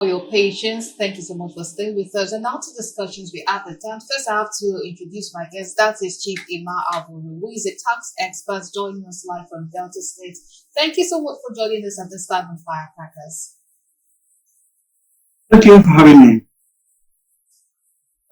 For your patience. Thank you so much for staying with us. And now to discussions we have at time. First, I have to introduce my guest. That is Chief Ima Aburu, who is a tax expert joining us live from Delta State. Thank you so much for joining us at this time on Firecrackers. Thank you for having me.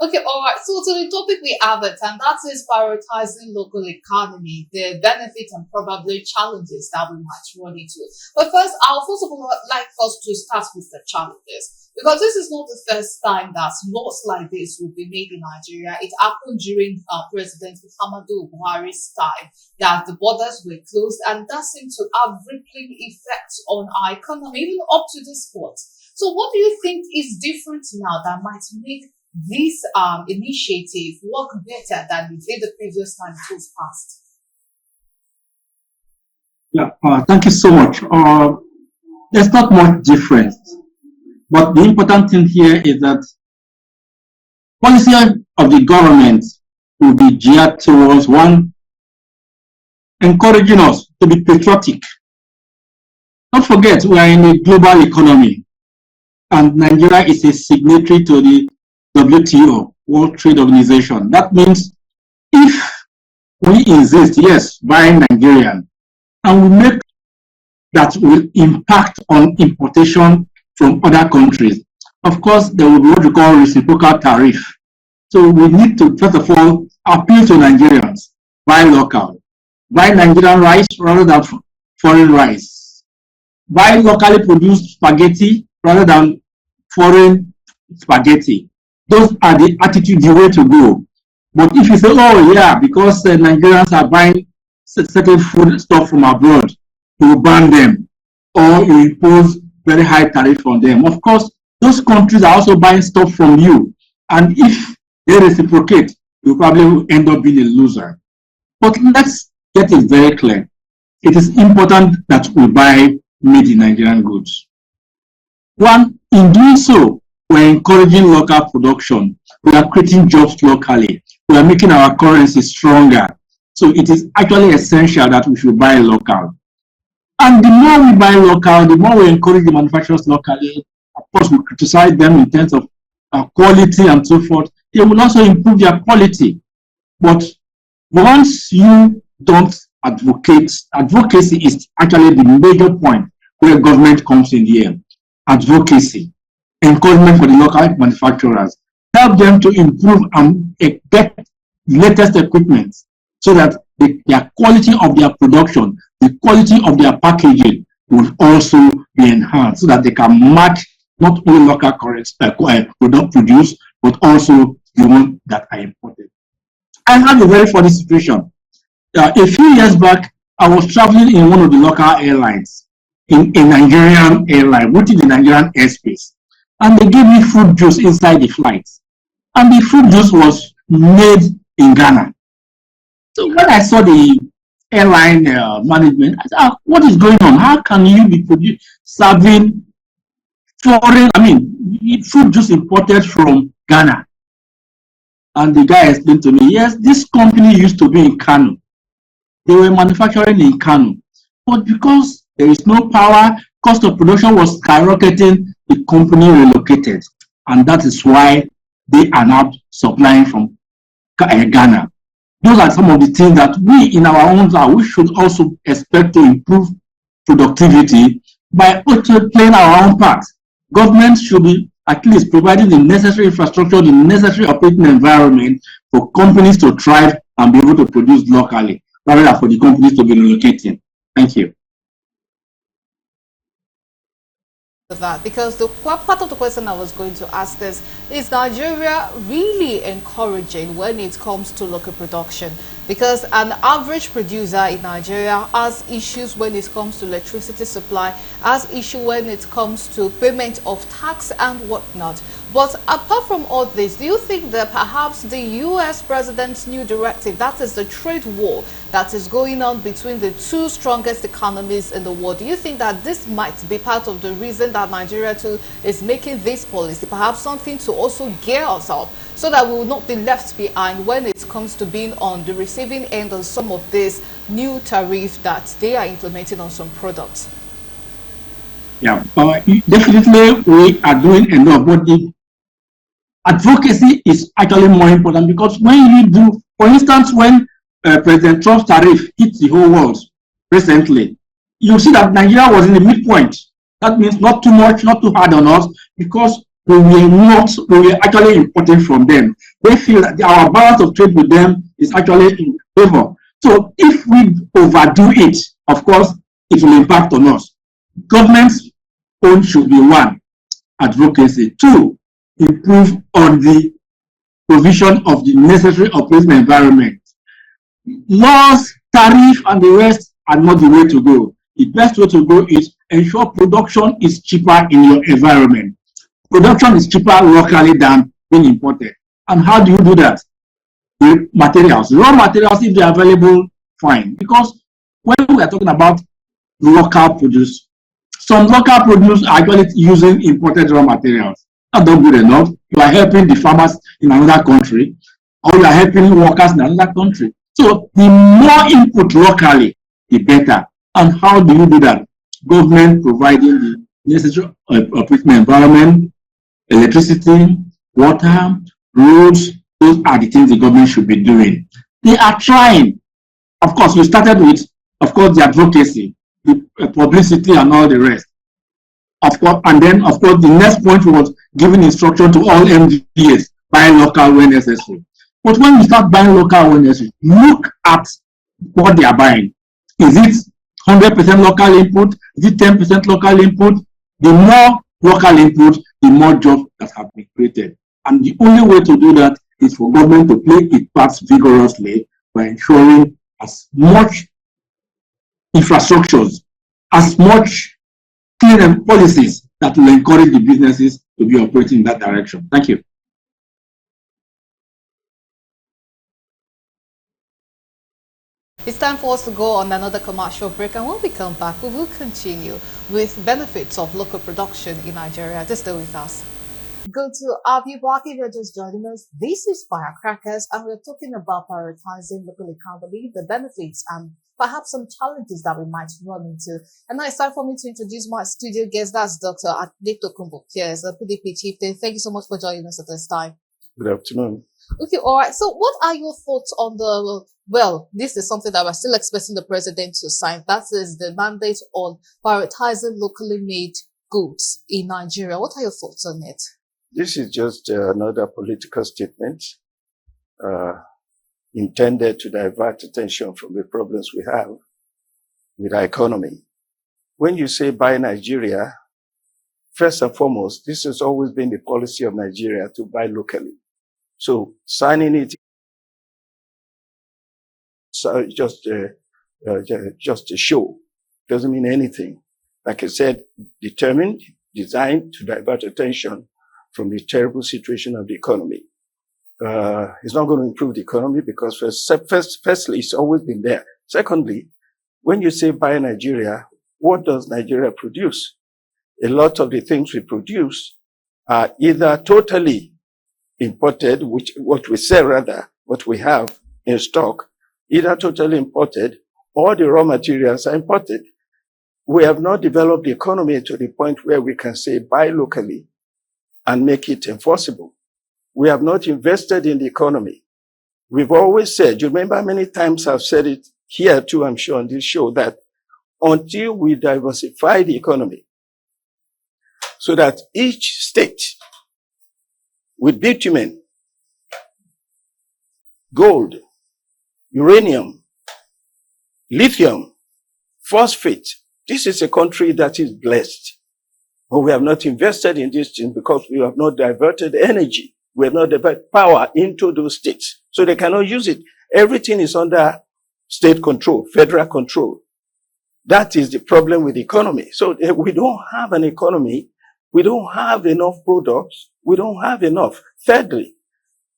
Okay, all right. So to the topic we have at hand, that is prioritizing local economy, the benefits and probably challenges that we might run into. But first of all like us to start with the challenges. Because this is not the first time that laws like this will be made in Nigeria. It happened during President Muhammadu Buhari's time that the borders were closed, and that seemed to have rippling effects on our economy, even up to this point. So what do you think is different now that might make this initiative work better than it did the previous time it was passed? Yeah, thank you so much. There's not much difference, but the important thing here is that policy of the government will be geared towards one, encouraging us to be patriotic. Don't forget, we are in a global economy, and Nigeria is a signatory to the WTO, World Trade Organization. That means if we insist, yes, buying Nigerian, and we make that will impact on importation from other countries, of course, there will be what we call reciprocal tariff. So we need to, first of all, appeal to Nigerians, buy local, buy Nigerian rice rather than foreign rice, buy locally produced spaghetti rather than foreign spaghetti. Those are the attitude, the way to go. But if you say, oh yeah, because Nigerians are buying certain food stuff from abroad, you ban them or you impose very high tariff on them. Of course, those countries are also buying stuff from you. And if they reciprocate, you probably will end up being a loser. But let's get it very clear. It is important that we buy made in Nigerian goods. One, in doing so, we're encouraging local production. We are creating jobs locally. We are making our currency stronger. So it is actually essential that we should buy local. And the more we buy local, the more we encourage the manufacturers locally. Of course, we criticize them in terms of quality and so forth. They will also improve their quality. But once you don't advocate, advocacy is actually the major point where government comes in here. Advocacy, encouragement for the local manufacturers, help them to improve and get latest equipment so that the quality of their production, the quality of their packaging will also be enhanced so that they can match not only local product produced, but also the one that are imported. I had a very funny situation. A few years back, I was traveling in one of the local airlines, in a Nigerian airline, which is the Nigerian airspace. And they gave me fruit juice inside the flight. And the fruit juice was made in Ghana. So when I saw the airline management, I said, what is going on? How can you be serving foreign, fruit juice imported from Ghana? And the guy explained to me, yes, this company used to be in Kano. They were manufacturing in Kano. But because there is no power, cost of production was skyrocketing, the company relocated. And that is why they are now supplying from Ghana. Those are some of the things that we in our own time, we should also expect to improve productivity by also playing our own part. Government should be at least providing the necessary infrastructure, the necessary operating environment for companies to thrive and be able to produce locally, rather than for the companies to be relocating. Thank you. That because the part of the question I was going to ask is Nigeria really encouraging when it comes to local production? Because an average producer in Nigeria has issues when it comes to electricity supply, has issue when it comes to payment of tax and whatnot. But apart from all this, do you think that perhaps the US president's new directive, that is the trade war that is going on between the two strongest economies in the world, do you think that this might be part of the reason that Nigeria too is making this policy, perhaps something to also gear us up so that we will not be left behind when it comes to being on the receiving end of some of this new tariff that they are implementing on some products? Yeah, definitely we are doing enough, but the advocacy is actually more important because when you do, for instance, when President Trump's tariff hit the whole world recently, you see that Nigeria was in the midpoint. That means not too much, not too hard on us, because we were actually importing from them. They feel that our balance of trade with them is actually in favor. So if we overdo it, of course, it will impact on us. Government's own should be one, advocacy. Two, improve on the provision of the necessary operating environment. Laws, tariff, and the rest are not the way to go. The best way to go is ensure production is cheaper in your environment. Production is cheaper locally than being imported. And how do you do that? The materials, raw materials, if they are available, fine. Because when we are talking about local produce, some local produce are actually using imported raw materials. That's not good enough. You are helping the farmers in another country, or you are helping workers in another country. So the more input locally, the better. And how do you do that? Government providing the necessary operating environment, electricity, water, roads. Those are the things the government should be doing. They are trying. Of course, we started with, of course, the advocacy, the publicity, and all the rest. Of course, and then, of course, the next point was giving instruction to all MDAs, buy local when necessary. But when you start buying local when necessary, look at what they are buying. Is it 100% local input? Is it 10% local input? The more local input, the more jobs that have been created. And the only way to do that is for government to play its part vigorously by ensuring as much infrastructures, as much clean policies that will encourage the businesses to be operating in that direction. Thank you. It's time for us to go on another commercial break, and when we come back, we will continue with benefits of local production in Nigeria. Just stay with us. Good to have you back. If you're just joining us, this is Firecrackers, and we're talking about prioritizing local economy, the benefits, and perhaps some challenges that we might run into. And now it's time for me to introduce my studio guest. That's Dr. Adetokunbo Pierce, the PDP chieftain. Thank you so much for joining us at this time. Good afternoon. Okay, all right. So what are your thoughts on the, well, this is something that we're still expecting the president to sign. That is the mandate on prioritizing locally made goods in Nigeria. What are your thoughts on it? This is just another political statement intended to divert attention from the problems we have with our economy. When you say buy Nigeria, first and foremost, this has always been the policy of Nigeria to buy locally. So signing it, so just a show, doesn't mean anything. Like I said, determined, designed to divert attention from the terrible situation of the economy. It's not going to improve the economy because firstly, it's always been there. Secondly, when you say buy Nigeria, what does Nigeria produce? A lot of the things we produce are either totally imported, what we sell rather, what we have in stock, either totally imported or the raw materials are imported. We have not developed the economy to the point where we can say buy locally and make it enforceable. We have not invested in the economy. We've always said, you remember many times I've said it here too, I'm sure on this show, that until we diversify the economy so that each state with bitumen, gold, uranium, lithium, phosphate, this is a country that is blessed. But we have not invested in this thing because we have not diverted energy. We have not diverted power into those states. So they cannot use it. Everything is under state control, federal control. That is the problem with the economy. So we don't have an economy. We don't have enough products. We don't have enough. Thirdly,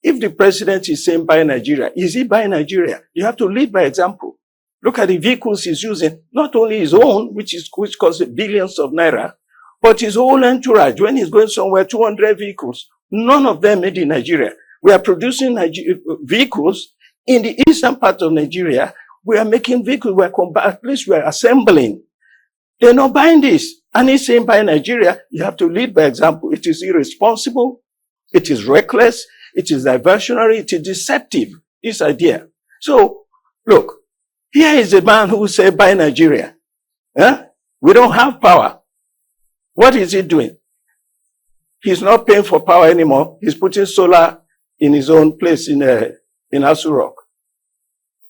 if the president is saying buy Nigeria, is he buying Nigeria? You have to lead by example. Look at the vehicles he's using, not only his own, which costs billions of naira, but his whole entourage. When he's going somewhere, 200 vehicles, none of them made in Nigeria. We are producing vehicles in the eastern part of Nigeria. We are making vehicles, at least we are assembling. They're not buying this. And he's saying by Nigeria, you have to lead by example. It is irresponsible. It is reckless. It is diversionary. It is deceptive, this idea. So, look, here is a man who said buy Nigeria. We don't have power. What is he doing? He's not paying for power anymore. He's putting solar in his own place in Asu Rock.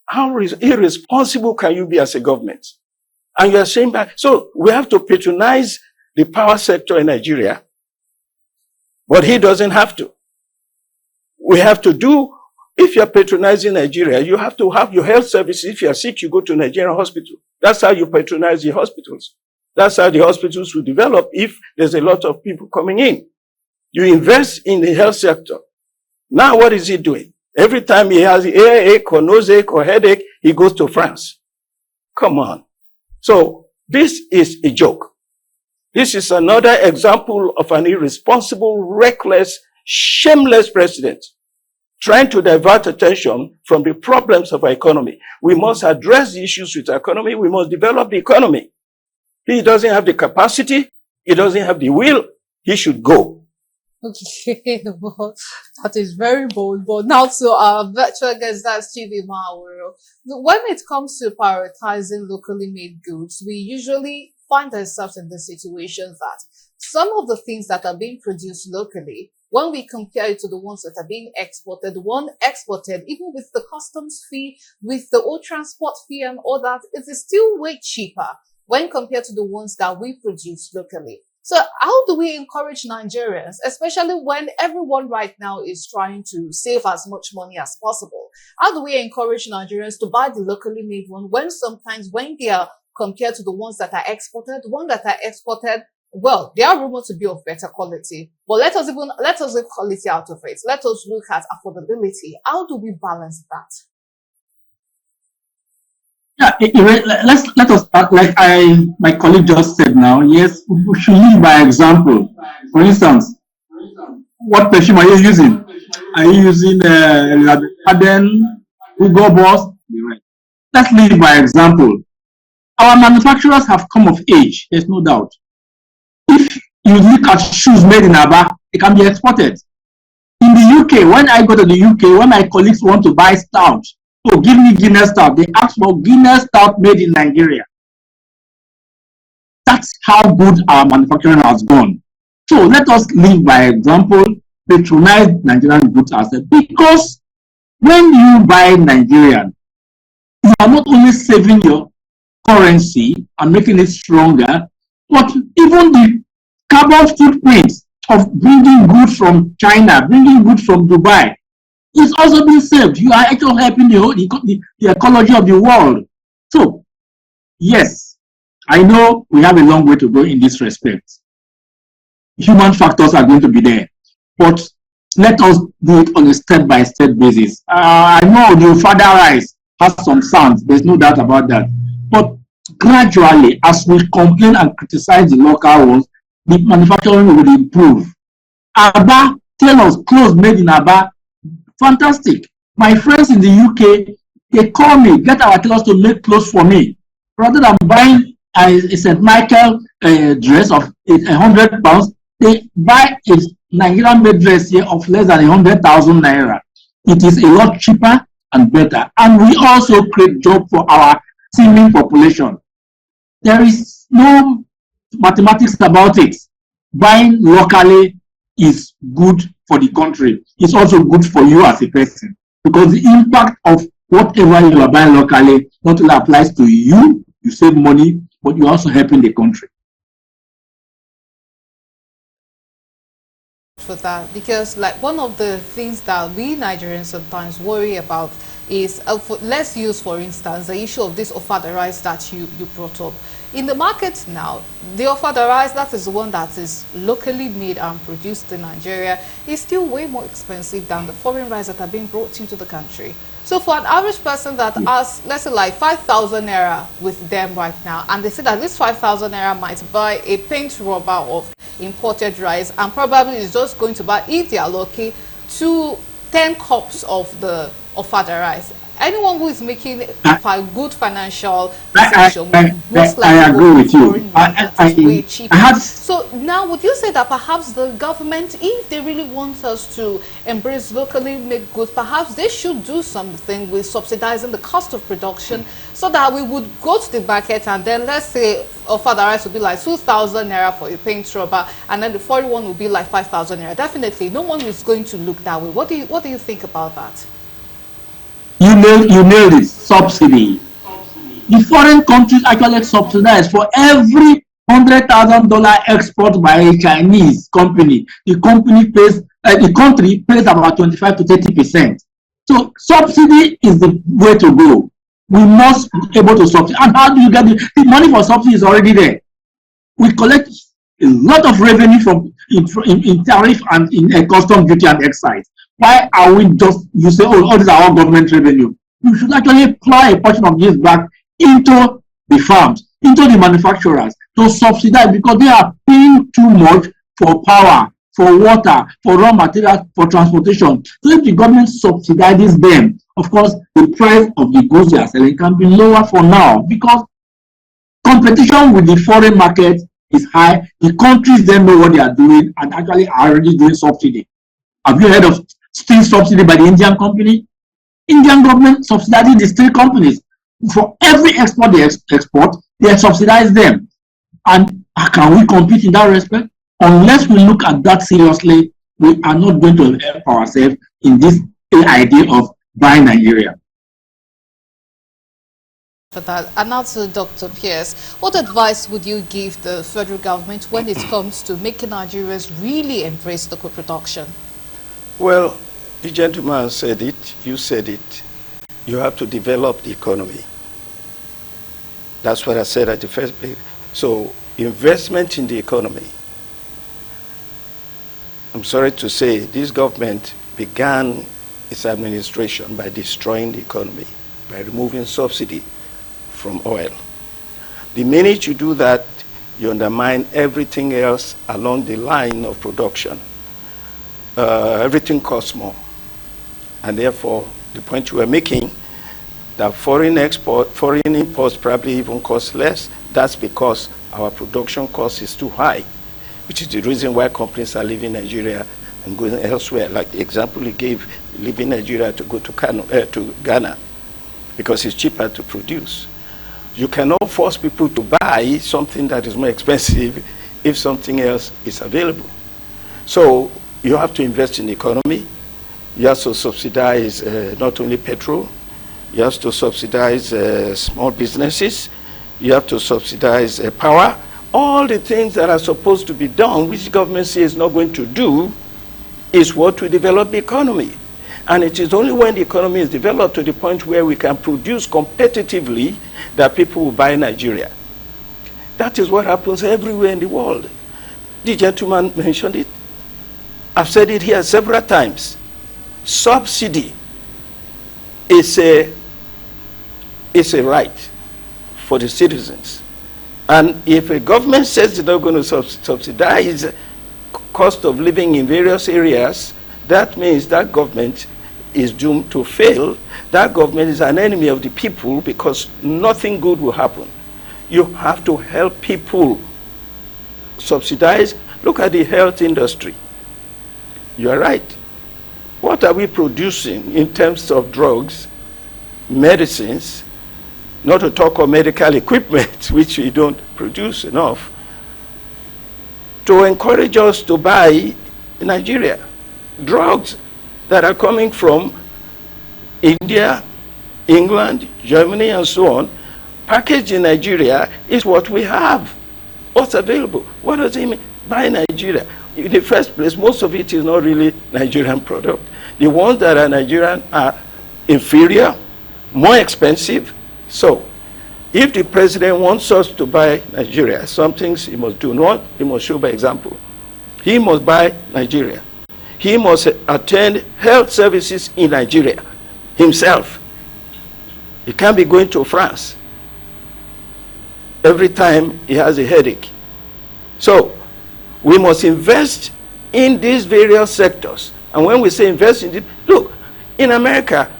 How irresponsible can you be as a government? And you are saying that, so we have to patronize the power sector in Nigeria, but he doesn't have to. We have to do, if you're patronizing Nigeria, you have to have your health services. If you're sick, you go to a Nigerian hospital. That's how you patronize the hospitals. That's how the hospitals will develop if there's a lot of people coming in. You invest in the health sector. Now what is he doing? Every time he has earache or noseache or headache, he goes to France. Come on. So this is a joke. This is another example of an irresponsible, reckless, shameless president trying to divert attention from the problems of our economy. We must address the issues with our economy. We must develop the economy. He doesn't have the capacity. He doesn't have the will. He should go. Okay, well, that is very bold. But now to our virtual guest, that's Chibi Mawero. When it comes to prioritizing locally made goods, we usually find ourselves in the situation that some of the things that are being produced locally, when we compare it to the ones that are being exported, one exported, even with the customs fee, with the old transport fee and all that, it is still way cheaper when compared to the ones that we produce locally. So how do we encourage Nigerians, especially when everyone right now is trying to save as much money as possible? How do we encourage Nigerians to buy the locally made one when sometimes when they are compared to the ones that are exported, well, they are rumored to be of better quality. But let us leave quality out of it. Let us look at affordability. How do we balance that? Yeah, let us start like my colleague just said now. Yes, we should lead by example. For instance, what perfume are you using? Are you using Aden, Hugo Boss? Let's lead by example. Our manufacturers have come of age. There's no doubt. If you look at shoes made in Aba, they can be exported. In the UK, when I go to the UK, when my colleagues want to buy stout, oh, give me Guinness stout. They ask for Guinness stout made in Nigeria. That's how good our manufacturing has gone. So let us lead by example, patronize Nigerian goods ourselves. Because when you buy Nigerian, you are not only saving your currency and making it stronger, but even the carbon footprint of bringing goods from China, bringing goods from Dubai, is also being saved. You are actually helping the ecology of the world. So, yes, I know we have a long way to go in this respect. Human factors are going to be there, but let us do it on a step-by-step basis. I know the Fada rice has some sounds, there's no doubt about that. But gradually, as we complain and criticize the local ones, the manufacturing will improve. Aba, tell us, clothes made in Aba, fantastic. My friends in the UK, they call me, get our tailors to make clothes for me. Rather than buying a St. Michael dress of £100, they buy a Nigerian made dress here of less than 100,000 naira. It is a lot cheaper and better. And we also create jobs for our teeming population. There is no mathematics about it. Buying locally is good for the country. It's also good for you as a person, because the impact of whatever you are buying locally not only applies to you, you save money, but you're also helping the country. For that, because like one of the things that we Nigerians sometimes worry about is, let's use for instance the issue of this ofada rice that you brought up. In the market now, the ofada rice, that is the one that is locally made and produced in Nigeria, is still way more expensive than the foreign rice that are being brought into the country. So for an average person that has, let's say like 5,000 naira with them right now, and they say that this 5,000 naira might buy a paint rubber of imported rice, and probably is just going to buy, if they are lucky, 10 cups of the ofada rice. Anyone who is making good financial I decision most likely I agree with you. Way cheaper. I So now, would you say that perhaps the government, if they really want us to embrace locally made goods, perhaps they should do something with subsidizing the cost of production so that we would go to the market and then, let's say, offer the rice would be like 2,000 naira for a paint rubber, and then the 41 would be like 5,000 naira. Definitely, no one is going to look that way. What do you think about that? You nailed it. Subsidy. The foreign countries actually subsidize for every $100,000 export by a Chinese company. The country pays about 25 to 30%. So subsidy is the way to go. We must be able to subsidy. And how do you get the money for subsidy is already there. We collect a lot of revenue from in tariff and in custom duty and excise. Why are we just, you say, oh, all these are all government revenue? You should actually apply a portion of this back into the farms, into the manufacturers to subsidize, because they are paying too much for power, for water, for raw materials, for transportation. So if the government subsidizes them, of course, the price of the goods they are selling can be lower for now, because competition with the foreign market is high. The countries then know what they are doing and actually are already doing subsidy. Have you heard of steel subsidy by the Indian company? Indian government subsidizes the steel companies. For every export they export, they subsidize them. And can we compete in that respect? Unless we look at that seriously, we are not going to help ourselves in this idea of buying Nigeria. For that. And now to Dr. Pierce, what advice would you give the federal government when it comes to making Nigerians really embrace local production? Well, the gentleman said it, you said it. You have to develop the economy. That's what I said at the first place. So, investment in the economy. I'm sorry to say, this government began its administration by destroying the economy, by removing subsidy from oil. The minute you do that, you undermine everything else along the line of production. Everything costs more. And therefore, the point you were making, that foreign imports probably even cost less, that's because our production cost is too high, which is the reason why companies are leaving Nigeria and going elsewhere. Like the example you gave, leaving Nigeria to go to Ghana, because it's cheaper to produce. You cannot force people to buy something that is more expensive if something else is available. So you have to invest in the economy. You have to subsidize not only petrol, you have to subsidize small businesses, you have to subsidize power. All the things that are supposed to be done, which the government says is not going to do, is what will develop the economy. And it is only when the economy is developed to the point where we can produce competitively that people will buy Nigeria. That is what happens everywhere in the world. The gentleman mentioned it. I've said it here several times. Subsidy is a right for the citizens. And if a government says they're not going to subsidize cost of living in various areas, that means that government is doomed to fail. That government is an enemy of the people, because nothing good will happen. You have to help people subsidize. Look at the health industry. You are right. What are we producing in terms of drugs, medicines, not to talk of medical equipment, which we don't produce enough, to encourage us to buy in Nigeria? Drugs that are coming from India, England, Germany, and so on, packaged in Nigeria is what we have. What's available? What does it mean? Buy Nigeria. In the first place, most of it is not really Nigerian product. The ones that are Nigerian are inferior, more expensive. So, if the president wants us to buy Nigeria, some things he must do. One, he must show by example. He must buy Nigeria. He must attend health services in Nigeria himself. He can't be going to France every time he has a headache. So, we must invest in these various sectors. And when we say invest in it, look, in America,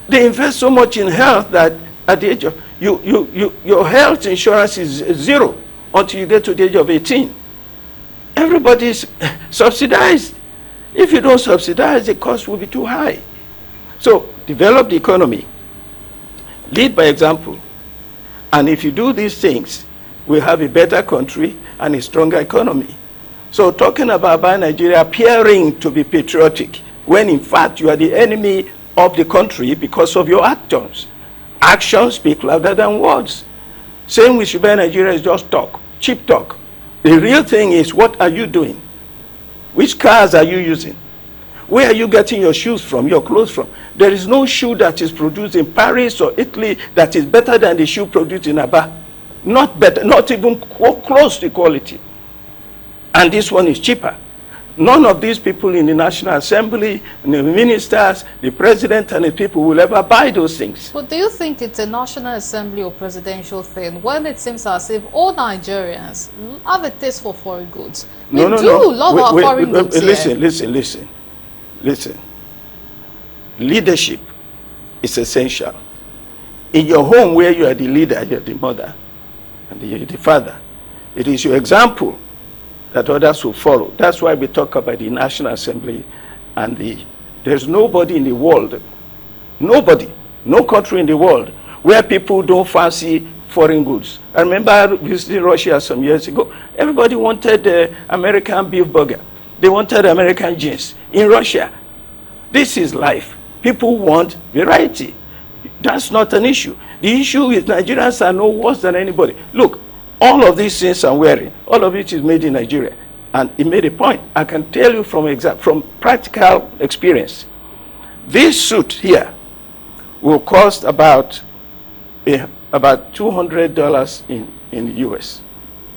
They invest so much in health that at the age of, your health insurance is zero until you get to the age of 18. Everybody's subsidized. If you don't subsidize, the cost will be too high. So develop the economy, lead by example. And if you do these things, we'll have a better country and a stronger economy. So talking about Buy Nigeria appearing to be patriotic, when in fact you are the enemy of the country because of your actions. Actions speak louder than words. Saying we should buy Nigeria is just talk, cheap talk. The real thing is, what are you doing? Which cars are you using? Where are you getting your shoes from, your clothes from? There is no shoe that is produced in Paris or Italy that is better than the shoe produced in Aba. Not better, not even close to quality. And this one is cheaper. None of these people in the National Assembly, the ministers, the president and the people will ever buy those things. But do you think it's a National Assembly or presidential thing when it seems as if all Nigerians have a taste for foreign goods? We love our foreign goods here. Listen. Leadership is essential. In your home where you are the leader, you're the mother and you're the father. It is your example that others will follow. That's why we talk about the National Assembly and there's nobody in the world, no country in the world where people don't fancy foreign goods. I remember visiting Russia some years ago. Everybody wanted American beef burger. They wanted American jeans in Russia. This is life. People want variety. That's not an issue. The issue is Nigerians are no worse than anybody. Look, all of these things I'm wearing, all of it is made in Nigeria. And it made a point. I can tell you from practical experience. This suit here will cost about $200 in the US.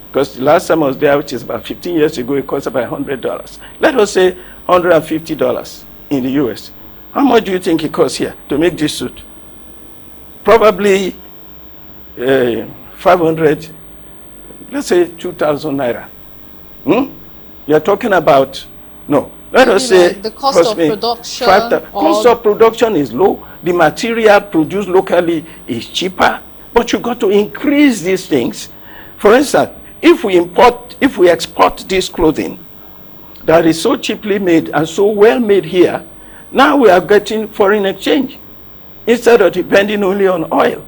Because the last time I was there, which is about 15 years ago, it cost about $100. Let us say $150 in the US. How much do you think it costs here to make this suit? Probably 500, let's say 2,000 naira. You're talking about, no, let us say the cost of production. Cost of production is low. The material produced locally is cheaper, but you got to increase these things. For instance, if we export this clothing that is so cheaply made and so well made here, now we are getting foreign exchange instead of depending only on oil.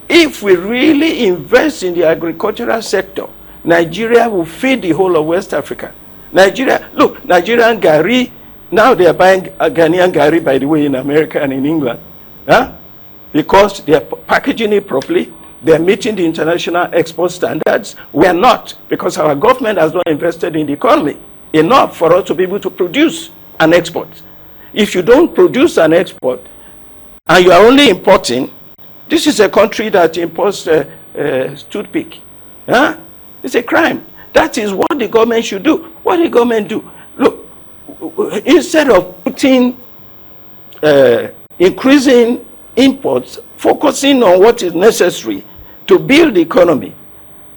If we really invest in the agricultural sector, Nigeria will feed the whole of West Africa. Nigeria, look, Nigerian Gari, now they are buying Ghanaian Gari, by the way, in America and in England. Because they are packaging it properly. They are meeting the international export standards. We are not, because our government has not invested in the economy enough for us to be able to produce and export. If you don't produce and export, and you are only importing, this is a country that imports toothpick. It's a crime. That is what the government should do. What the government do? Look, instead of increasing imports, focusing on what is necessary to build the economy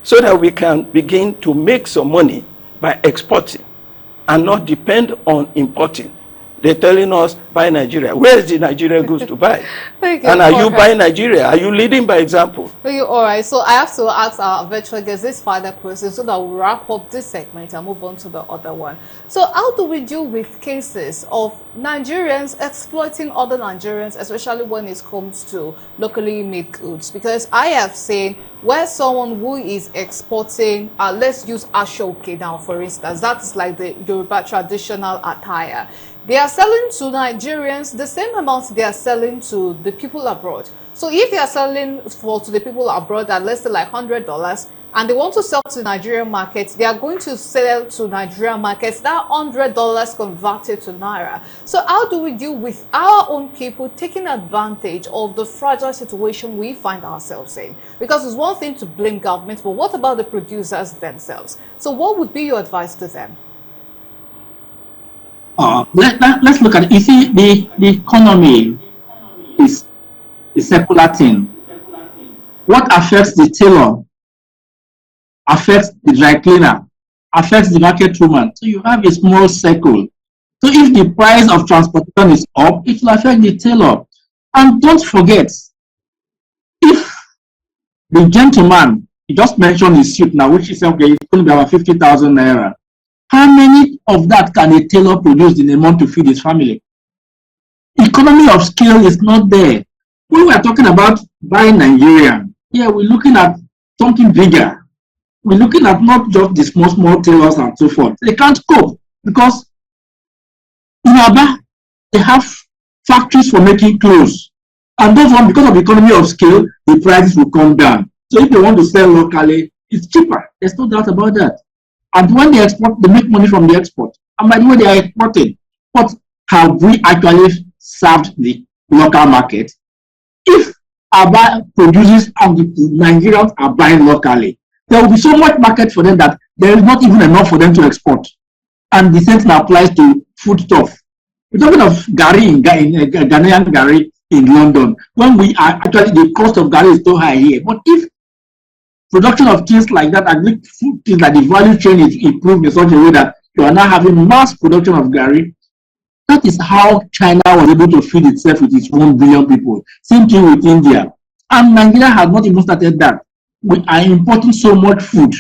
so that we can begin to make some money by exporting and not depend on importing. They're telling us, buy Nigeria. Where is the Nigerian goods to buy? And are you buying Nigeria? Are you leading by example? All right. So I have to ask our virtual guests this final question so that we'll wrap up this segment and move on to the other one. So how do we deal with cases of Nigerians exploiting other Nigerians, especially when it comes to locally made goods? Because I have seen where someone who is exporting, let's use Ashoke now, for instance, that is like the Yoruba traditional attire. They are selling to Nigerians the same amount they are selling to the people abroad. So if they are selling to the people abroad at let's say like $100 and they want to sell to the Nigerian market, they are going to sell to Nigerian markets that $100 converted to Naira. So how do we deal with our own people taking advantage of the fragile situation we find ourselves in? Because it's one thing to blame government, but what about the producers themselves? So what would be your advice to them? Let's look at it. You see, the economy is a secular thing. What affects the tailor affects the dry cleaner, affects the market woman. So you have a small circle. So if the price of transportation is up, it will affect the tailor. And don't forget, if the gentleman, he just mentioned his suit now, which is okay, it's going to be about 50,000 naira. How many of that can a tailor produce in a month to feed his family? Economy of scale is not there. When we are talking about buying Nigerian, yeah, we're looking at something bigger. We're looking at not just the small tailors and so forth. They can't cope because in Aba, they have factories for making clothes. And those ones, because of the economy of scale, the prices will come down. So if they want to sell locally, it's cheaper. There's no doubt about that. And when they export, they make money from the export. And by the way, they are exporting. But have we actually served the local market? If Aba produces and the Nigerians are buying locally, there will be so much market for them that there is not even enough for them to export. And the same thing applies to foodstuff. We're talking of Gari in Ghanaian Gari in London. When we are actually, the cost of Gari is so high here. But if production of things like that, and things like the value chain is improved in such a way that you are now having mass production of Gari, that is how China was able to feed itself with its 1 billion people. Same thing with India. And Nigeria has not even started that. We are importing so much food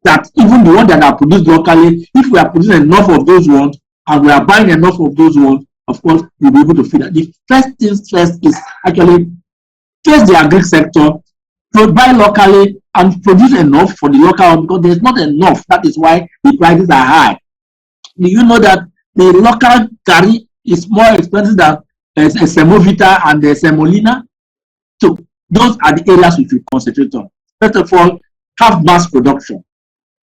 that even the ones that are produced locally, if we are producing enough of those ones and we are buying enough of those ones, of course, we'll be able to feed that. The first things first is actually face the agri sector, buy locally and produce enough for the local, because there's not enough. That is why the prices are high. Do you know that the local curry is more expensive than a semovita and a semolina? So those are the areas we should concentrate on. First of all, have mass production.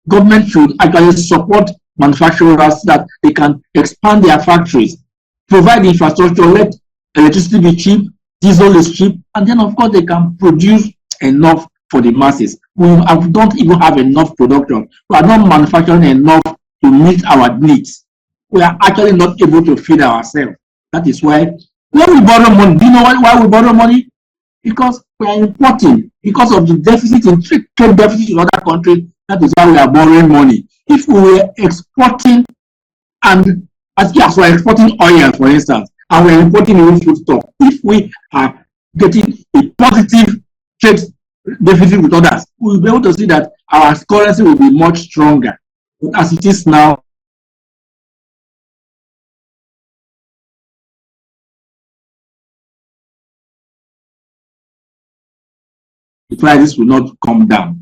Government should actually support manufacturers so that they can expand their factories, provide infrastructure, let electricity be cheap, diesel is cheap, and then of course they can produce enough for the masses. We don't even have enough production. We are not manufacturing enough to meet our needs. We are actually not able to feed ourselves. That is why when we borrow money, do you know why we borrow money? Because we are importing, because of the deficit in trade deficit in other countries. That is why we are borrowing money. If we were exporting, and as we are exporting oil, for instance, and we are importing even foodstuff, if we are getting a positive trade deficit with others, we will be able to see that our currency will be much stronger. But as it is now, the prices will not come down.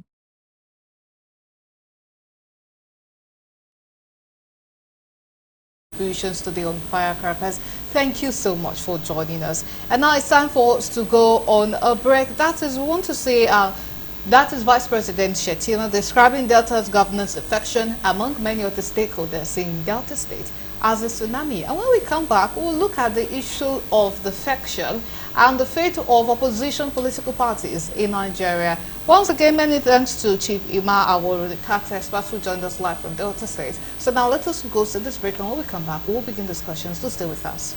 Today on Firecrackers. Thank you so much for joining us. And now it's time for us to go on a break. That is, we want to say, that is Vice President Shettima describing Delta's governance defection among many of the stakeholders in Delta State as a tsunami. And when we come back, we'll look at the issue of defection and the fate of opposition political parties in Nigeria. Once again, many thanks to Chief Ima Awori, the CAT expert who joined us live from Delta State. So now let us go to this break, and when we come back, we'll begin discussions. Do stay with us.